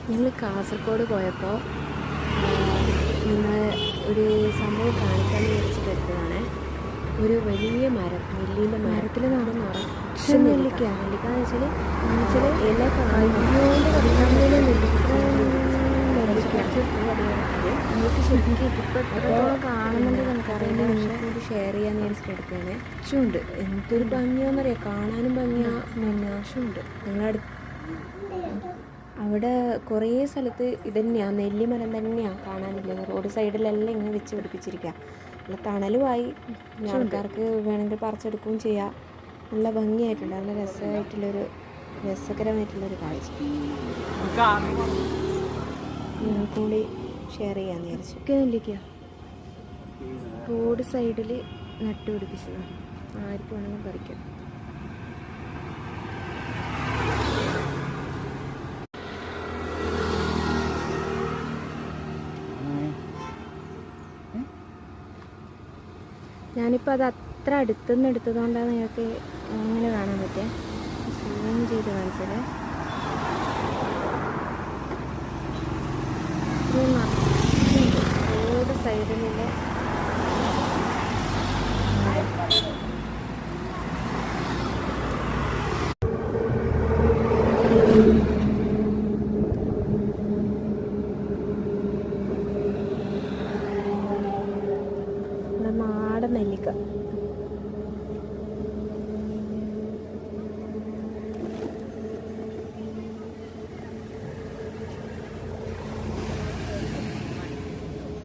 ഞങ്ങൾ കാസർഗോഡ് പോയപ്പോൾ നിങ്ങൾ ഒരു സംഭവം കാണിക്കാമെന്ന് വിചാരിച്ചിട്ട് എടുത്തതാണ്. ഒരു വലിയ മരം, നെല്ലിൻ്റെ മരത്തിൽ നമ്മൾ നിറച്ച് നെല്ലിക്ക എന്ന് വെച്ചാൽ ഇല കൈകൊണ്ട് കടിക്കാവുന്ന നിങ്ങൾക്ക് ശരിക്കും ഇപ്പോൾ എത്രത്തോളം കാണുന്നുണ്ട് നമുക്കറിയില്ല. നിങ്ങൾക്ക് ഷെയർ ചെയ്യാമെന്ന് വിചാരിച്ചിട്ട് എടുക്കുകയാണ്. ചുണ്ട് എന്തൊരു ഭംഗിയാണെന്നറിയാം, കാണാനും ഭംഗിയാണ്, മെന്നാശുണ്ട്. ഞങ്ങളടുത്ത് അവിടെ കുറേ സ്ഥലത്ത് ഇതന്നെയാണ്, നെല്ലിമരം തന്നെയാണ് കാണാനില്ല. റോഡ് സൈഡിലെല്ലാം ഇങ്ങനെ വെച്ച് പിടിപ്പിച്ചിരിക്കുക. നല്ല തണലുമായി, ആൾക്കാർക്ക് വേണമെങ്കിൽ പറിച്ചെടുക്കുകയും ചെയ്യാം. നല്ല ഭംഗിയായിട്ടുണ്ട്, നല്ല രസകരമായിട്ടുള്ളൊരു കാഴ്ച. നിങ്ങൾക്ക് കൂടി ഷെയർ ചെയ്യാമെന്ന് വിചാരിച്ചു. ഒക്കെ നെല്ലിക്ക റോഡ് സൈഡിൽ നട്ടുപിടിപ്പിച്ചതാണ്, ആർക്കും വേണമെങ്കിൽ പറിക്കാം. ഞാനിപ്പോൾ അത് അത്ര അടുത്തുനിന്ന് എടുത്തതുകൊണ്ടാണ് നിങ്ങൾക്ക് അങ്ങനെ കാണാൻ പറ്റുക. സൂം ചെയ്ത് കാണിച്ചത് റോഡ് സൈഡിലുള്ള നാടൻ നെല്ലിക്ക.